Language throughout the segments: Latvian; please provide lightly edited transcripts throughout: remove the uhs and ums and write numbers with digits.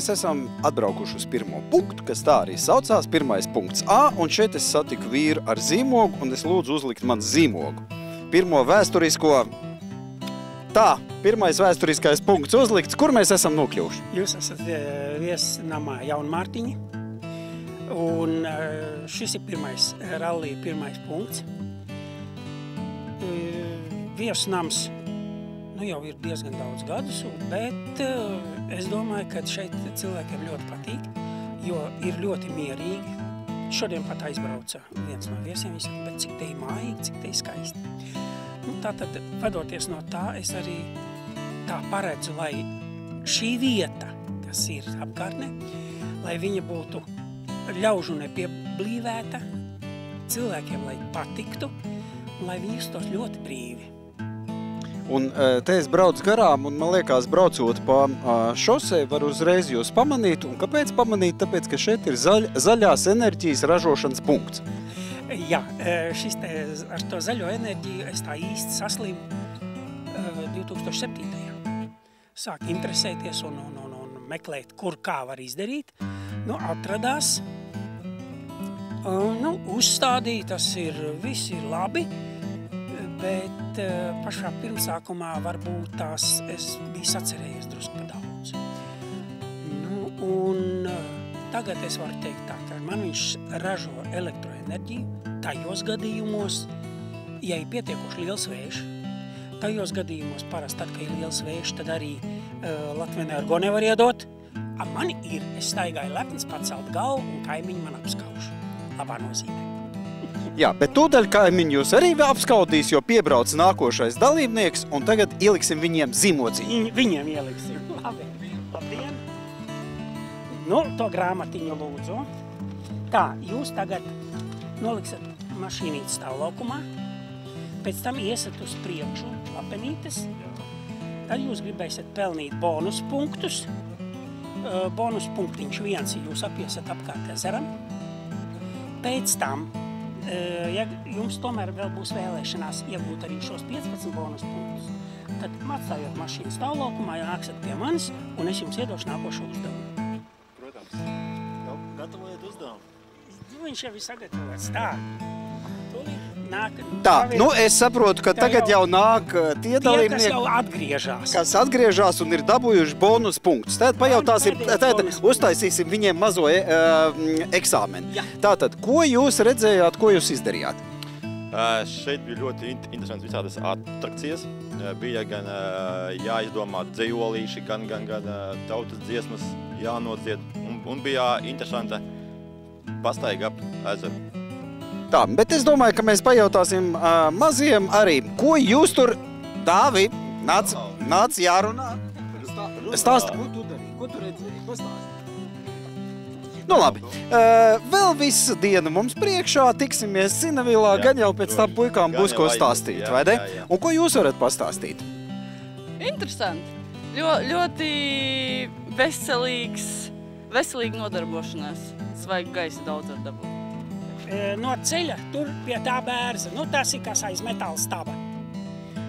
mēs esam atbraukuši uz pirmo punktu, kas tā arī saucās, pirmais punkts A, un šeit es satiku vīru ar zīmogu, un es lūdzu uzlikt man zīmogu. Pirmo vēsturisko... Tā, pirmais vēsturiskais punkts uzlikts. Kur mēs esam nokļuvuši? Jūs esat viesnamā Jaunmārtiņi, un šis ir rallija pirmais punkts. Viesnams jau ir diezgan daudz gadus, bet es domāju, ka šeit cilvēkiem ļoti patīk, jo ir ļoti mierīgi. Šodien pat aizbrauca viens no viesiem, viņš saka, bet cik te ir mājīgi, cik te ir skaisti. Tātad, vadoties no tā, es arī tā paredzu, lai šī vieta, kas ir apkārtnē, lai viņa būtu ļaužu nepieblīvēta, cilvēkiem, lai patiktu, un lai viņi justos ļoti brīvi. Un te es braucu garām, un man liekas, braucot pa šosei, var uzreiz jūs pamanīt. Un kāpēc pamanīt? Tāpēc, ka šeit ir zaļās enerģijas ražošanas punkts. Jā, šis ar to zaļo enerģiju es tā īsti saslimu 2007. Sāk interesēties un meklēt, kur kā var izdarīt. Atradās, uzstādīt, viss ir labi. Bet pašā pirmsākumā varbūt es biju sacerējies drusku pa daudz. Un tagad es varu teikt tā, ka man viņš ražo elektroenerģiju tajos gadījumos, ja ir pietiekoši liels vējš. Tajos gadījumos parasti tad, kad ir liels vējš, tad arī Latvenergo nevar iedot. Man ir, es staigāju lepns pacelt galvu un kaimiņi man apskauž. Labā nozīmē. Jā, bet tūdaļ kaimiņi jūs arī apskaudīs, jo piebrauc nākošais dalībnieks, un tagad ieliksim viņiem zīmociņu. Viņiem ieliksim. Labi. Labdien. To grāmatiņu lūdzu. Tā, jūs tagad noliksiet mašīnītes stāvlaukumā, pēc tam iesat uz priekšu lapenītes, tad jūs gribēsiet pelnīt bonus punktus. Bonus punktiņš viens jūs apiesat apkārt ezeram. Pēc tam, ja jums tomēr vēl būs vēlēšanās iegūt arī šos 15 bonus punktus, tad atstājot mašīnu stāvlaukumā, nāksiet pie manis, un es jums iedošu nākošo uzdevumu. Protams. Gatavojiet uzdevumu. Viņš jau ir sagatavots. Tā. Tā, es saprotu, ka tagad jau nāk tie dalībnieki, kas jau atgriežās. Kas atgriežās un ir dabūjuši bonus punktus. Tātad pajautāsim, uztaisīsim viņiem mazo eksāmeni. Tātad, ko jūs redzējāt, ko jūs izdarījāt? Šeit bija ļoti interesants visādas atrakcijas. Bija gan jāizdomā dzejolīši, gan tautas dziesmas jānodzied. Un bija interesanta pastaiga ap ezeru. Tā, bet es domāju, ka mēs pajautāsim maziem arī. Ko jūs tur, Dāvi, nāc jārunā? Stāsti, ko tu darīji? Ko tu redzēji? Pastāsti. Labi. Vēl visa diena mums priekšā, tiksimies Zinavilā, gan jau pēc tam puikām būs ko stāstīt, vai ne? Un ko jūs varat pastāstīt? Interesanti. Ļoti veselīga nodarbošanās. Svaigu gaisa daudz var dabūt. No ceļa, tur pie tā bērza, tas ir kas aiz metāla staba.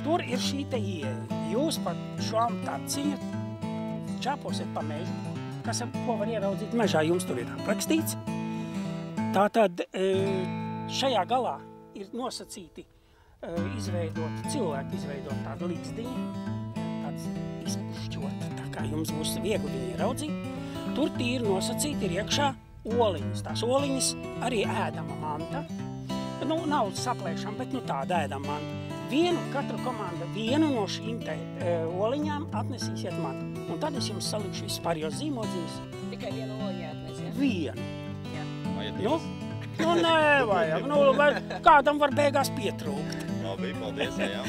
Tur ir šī te ieeja. Jūs pa šām taciņu čāposiet pa mežu, ko var ieraudzīt mežā, jums tur ir aprakstīts. Tātad šajā galā ir nosacīti cilvēki izveidot tādu līgzdiņu, tāds izpušķot, tā kā jums būs viegli viņu ieraudzīt. Tur tīri nosacīti ir iekšā oliņas. Tās oliņas arī ēdama manta. Nav saplēšana, bet tāda ēdama manta. Katra komanda vienu no šīm te oliņām atnesīsiet man. Un tad es jums salikšu visus pārējos zīmodziņus. Tikai vienu oliņu atnesiet? Vienu. Jā. Nevajag. Kādam var beigās pietrūkt. Labi, paldies, jā.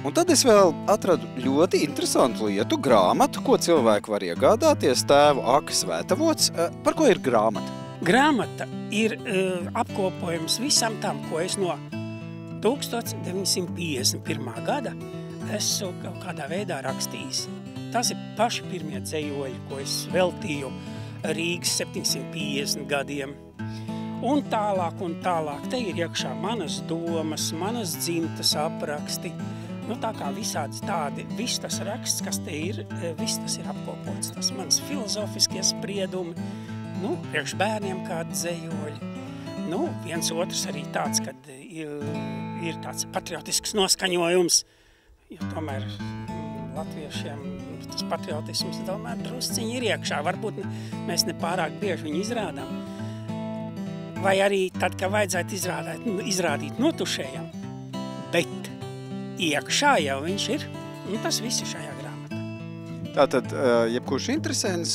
Un tad es vēl atradu ļoti interesantu lietu, grāmatu, ko cilvēki var iegādāties, tēvu Akas Svētavots. Par ko ir grāmata? Grāmata ir apkopojums visam tam, ko es no 1951. Gada esmu kaut kādā veidā rakstījis. Tas ir paši pirmie dzejoļi, ko es veltīju Rīgas 750 gadiem. Un tālāk. Te ir iekšā manas domas, manas dzimtas apraksti. Nu, tā kā visādi tādi, viss tas raksts, kas te ir, viss tas ir apkopots. Tas mans filozofiskie spriedumi, nu, priekš bērniem kādi dzejoļi. Nu, viens otrs arī tāds, kad ir tāds patriotisks noskaņojums, jo tomēr latviešiem tas patriotisms tomēr drusciņi ir iekšā. Varbūt mēs nepārāk bieži viņu izrādām. Vai arī tad, kad vajadzētu izrādīt notušējam, bet iekšā jau viņš ir, un tas viss ir šajā grāmatā. Tātad, jebkurš interesents,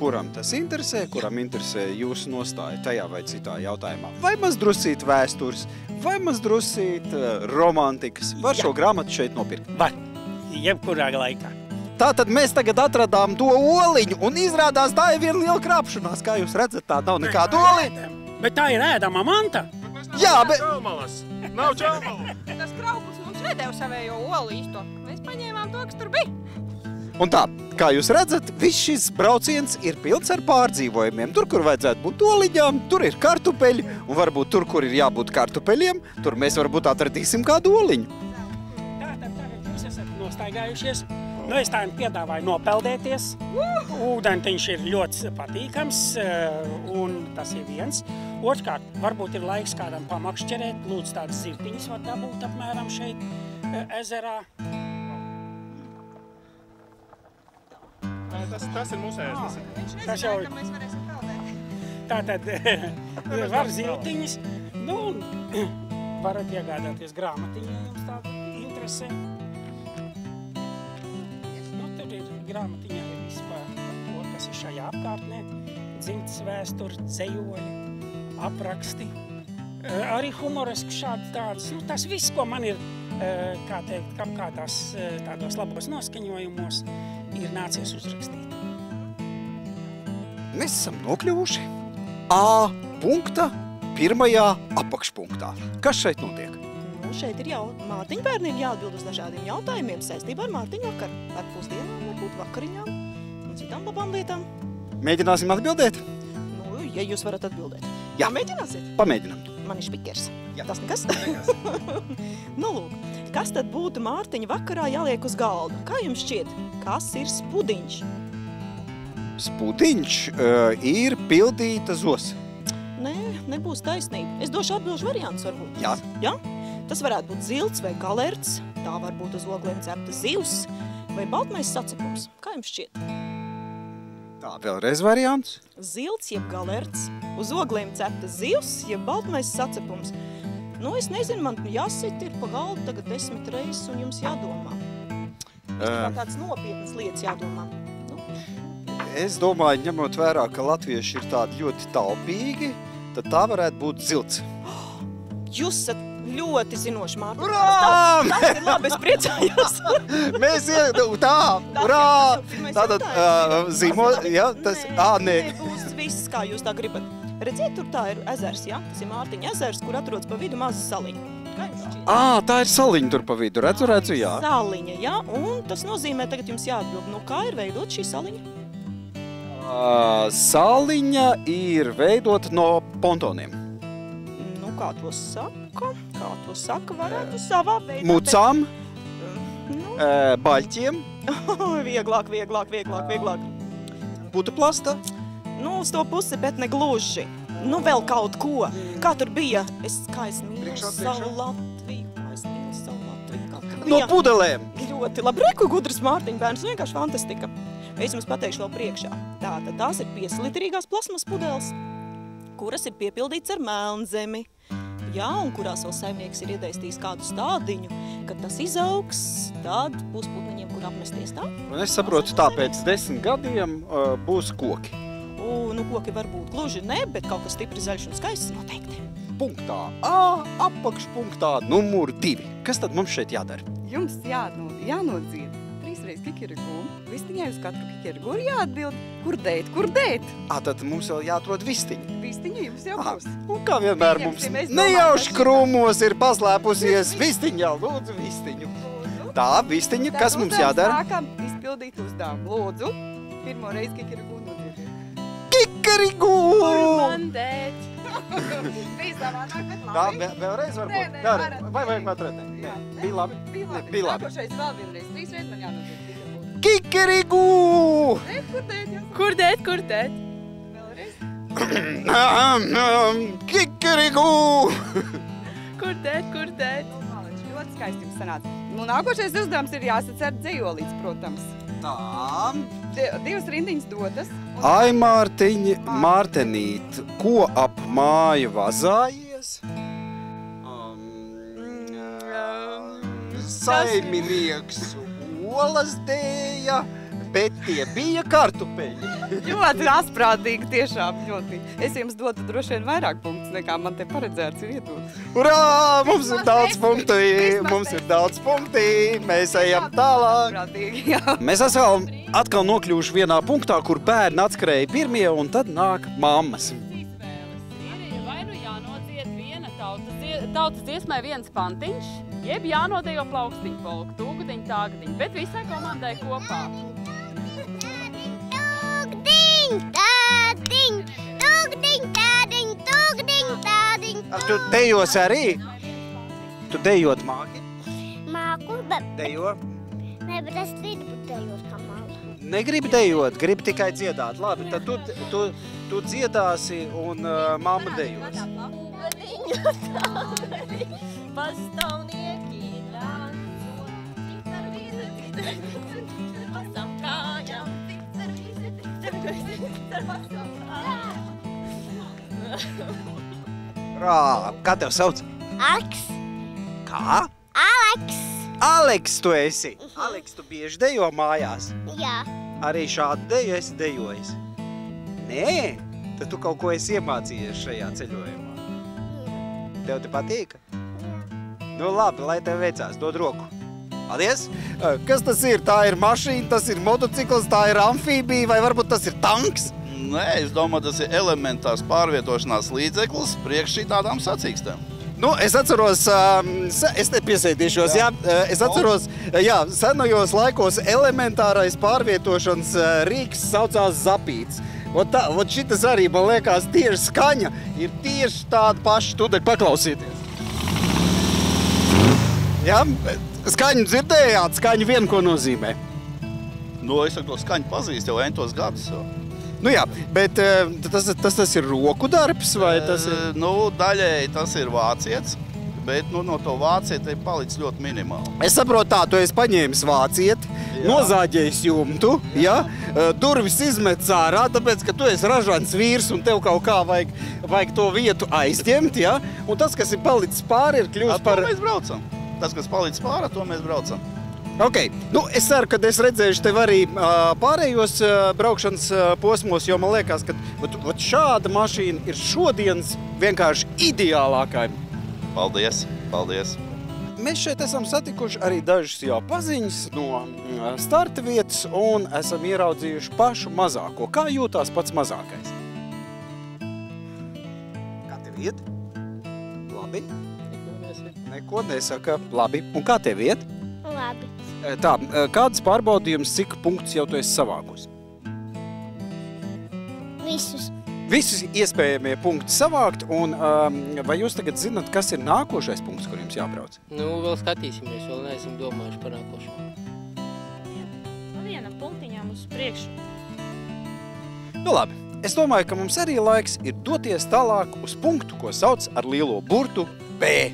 kuram tas interesē, kuram interesē jūsu nostāja tajā vai citā jautājumā, vai maz drusīt vēstures, vai maz drusīt romantikas, var šo grāmatu šeit nopirkt? Var, jebkurā laikā. Tātad mēs tagad atradām to oliņu, un izrādās tā ir viena liela krāpšanās, kā jūs redzat, tā nav nekāda oliņa. Bet tā ir ēdama manta. Jā, bet... Nav čaumalas! Tas krauklis mums nedēv savējo olu īsto. Mēs paņēmām to, kas tur bija. Un tā, kā jūs redzat, viss šis brauciens ir pilns ar pārdzīvojumiem. Tur, kur vajadzētu būt oliņām, tur ir kartupeļi, un varbūt tur, kur ir jābūt kartupeļiem, tur mēs varbūt atradīsim kādu oliņu. Tātad tagad jūs esat nostaigājušies. Nu, es tā piedāvāju nopeldēties. Ūdentiņš ir ļoti patīkams, un tas ir viens. Otrkārt, varbūt ir laiks kādam pamakšķerēt. Lūdzu, tādas zirtiņas var dabūt apmēram šeit ezerā. Tas ir mūsu ēst. Viņš nezināja, ka mēs varēsim peldēt. Tātad var zirtiņas. Nu, varat iegādāties grāmatiņu, ja jums tāda interesē. Grāmatiņā ir viss par to, kas ir šajā apkārtnē. Dzimtas vēsture, dzejoļi, apraksti. Arī humoreski šādi tāds. Nu, tas viss, ko man ir, kā teikt, kādos tādos labos noskaņojumos, ir nācies uzrakstīt. Mēs esam nokļuvuši A punkta pirmajā apakšpunktā. Kas šeit notiek? Nu, šeit ir jau Mārtiņa bērniem jāatbild uz dažādiem jautājumiem saistībā ar Mārtiņu vakaru, ar pusdienām, varbūt vakariņām un citām labām lietām. Mēģināsim atbildēt? Nu, ja jūs varat atbildēt. Jā. Mēģināsiet? Pamēģinām. Man ir špikers. Jā. Tas nekas? Nu, lūk. Kas tad būtu Mārtiņa vakarā jāliek uz galda? Kā jums šķiet? Kas ir spudiņš? Spudiņš ir pildīta zos. Nē, nebūs taisnība. Es došu atbilžu variants varbūt. Jā. Ja? Tas varētu būt zilts vai galerts, tā var būt uz ogliem cepta zivs vai baltmais sacepums. Kā jums šķiet? Tā, vēlreiz variants. Zilts jeb galerts, uz ogliem cepta zivs jeb baltmais sacepums. Nu, es nezinu, man jāsit ir pa galdu tagad 10 reizes un jums jādomā. Tādas nopietnas lietas jādomā. Nu. Es domāju, ņemot vērā, ka latvieši ir tādi ļoti taupīgi, tad tā varētu būt zilts. Jūs esat ļoti zinoši, Mārtiņ. Urā! Tas ir labi, es priecājos. Mēs tā, urā! Tātad, zīmo, jā, tas, nē. Būs viss, kā jūs tā gribat. Redziet, tur tā ir ezers, jā? Tas ir Mārtiņa ezers, kur atrodas pa vidu maza saliņa. Kā jums šķiet? Tā ir saliņa tur pa vidu, redzu, jā. Saliņa, jā, un tas nozīmē, tagad jums jāatbild, nu kā ir veidot šī saliņa? Saliņa ir veidota no pontoniem. Nu, kā to saka, varētu savā veidā. Mucām, Nu, baļķiem, vieglāk. putuplasta. Nu, uz to pusi, bet ne gluži. Nu, vēl kaut ko. Kā tur bija? Kā es mīlu savu Latviju. No pudelēm. Ļoti labi. Reku gudrs Mārtiņa bērns. Vienkārši fantastika. Es jums pateikšu vēl priekšā. Tātad tās ir 5-litrīgās plasmas pudeles, kuras ir piepildīts ar melnzemi. Jā, un kurās vēl saimnieks ir iedaistījis kādu stādiņu. Kad tas izaugs, tad būs putniņiem, kur apmesties, tā? Un es saprotu, tā pēc 10 gadiem būs koki. Nu, koki varbūt gluži ne, bet kaut kas stipri zaļš un skaists noteikti. Punktā A, apakšpunktā numur 2. Kas tad mums šeit jādara? Jums jānodzied 3 reizes kikiriku. Vistiņai uz katru kikiriku ir jāatbild, kur dēt. Tad mums vēl jāatrod vistiņa. Vistiņa jums jau būs. Un kā vienmēr mums Pieņemsim, es domāju, nejauši ka- krūmos ir paslēpusies vistiņā. Lūdzu, vistiņu. Tā, vistiņa, kas Tad mums uzdevums jādara? Sākam izpildīt uzdevumu. Lūdzu, pirmo reizi kikiriku nodziediet. Kikariku! Kur man dēt? Bija savādāk, bet Tā, labi. vēlreiz Nē, varbūt? nē, Jā, varat. vai vajag vēl tretē? Jā. Bija labi. Bija labi. Bija labi. Nākošais vēl vienreiz. 3 reizes man jānotiek. Kikerigu! Kur dēt, kur dēt? Vēlreiz. Kikerigu! Kur dēt, kur dēt? Malič, ļoti skaisti jums sanāca. Nu, nākošais uzdevums ir jāsacer dzejolīts, protams. Tā. 2 rindiņas dotas. Ai, Mārtenīt, ko ap māju vazājies? Saiminieks olas dēja, bet tie bija kartupeļi. Ļoti asprātīgi, tiešām ļoti. Es jums dotu droši vien vairāk punktus, nekā man te paredzēts ir iedot. Urā! Mums ir daudz punktu! Mums ir daudz punkti! Mēs ejam tālāk! Asprātīgi, jā. Mēs esam atkal nokļuvuši vienā punktā, kur bērni atskrēja pirmie, un tad nāk mammas. Ir vai nu jānodzied viena tautas dziesmai viens pantiņš, jeb jānodejo plaukstiņu polku, tūgadiņu, tāgadiņu, bet visai komandai kopā. Tu dejos arī? Tu dejot māki? Māku, bet Dejo? ne, bet es gribu dejot kā mala. Negribi dejot, gribi tikai dziedāt. Labi, tad tu dziedāsi un mamma dejos. Pastāvnieki Rā, kā tev sauc? Aleks. Kā? Aleks. Aleks tu esi. Aleks, tu bieži dejo mājās. Jā. Arī šādu deju esi dejojis. Nē, tad tu kaut ko esi iemācījies šajā ceļojumā. Tev te patīk? Nu labi, lai tev veicās, dod roku. Paldies! Kas tas ir? Tā ir mašīna, tas ir motocikls, tā ir amfībija vai varbūt tas ir tanks? Nē, es domāju, tas ir elementārs pārvietošanās līdzeklis priekš šitādām sacīkstēm. Nu, es atceros, es te piesēdīšos, jā, es atceros, jā, senajos laikos elementārais pārvietošanas rīks saucās zapīts. Vot šitas arī, man liekas, tieši skaņa ir tieši tāda paša, tūdaļ paklausieties. Jā, skaņu dzirdējāt, skaņu vienu ko nozīmē. Nu, es to skaņu pazīstu jau entos gadus. Nu jā, bet tas ir roku darbs vai tas ir? Nu, daļēji tas ir vācietis, bet no to vācieti ir palicis ļoti minimāli. Es saprotu tā, tu esi paņēmis vācieti, nozāģējis jumtu, ja? Durvis izmetis ārā, tāpēc, ka tu esi ražants vīrs un tev kaut kā vajag to vietu aizņemt, ja? Un tas, kas ir palicis pāri, ir kļūst par... Ar to mēs braucam. Tas, kas palicis pāri, ar to mēs braucam. Ok, nu es ceru, ka es redzēšu tev arī pārējos braukšanas posmos, jo man liekas, ka šāda mašīna ir šodienas vienkārši ideālākā. Paldies, paldies. Mēs šeit esam satikuši arī dažas jau paziņas no starta vietas un esam ieraudzījuši pašu mazāko. Kā jūtās pats mazākais? Kā tev iet? Labi. Neko nesaka. Labi. Un kā tev iet? Labi. Tā, kādas pārbaudījums, cik punktus jau tu esi savākusi? Visus. Visus iespējamie punkti savākt, un vai jūs tagad zinat, kas ir nākošais punkts, kur jums jābrauc? Nu, vēl skatīsimies, vēl neesam domājuši par nākošo. Vienam punktiņām uz priekšu. Nu labi, es domāju, ka mums arī laiks ir doties tālāk uz punktu, ko sauc ar lielo burtu B.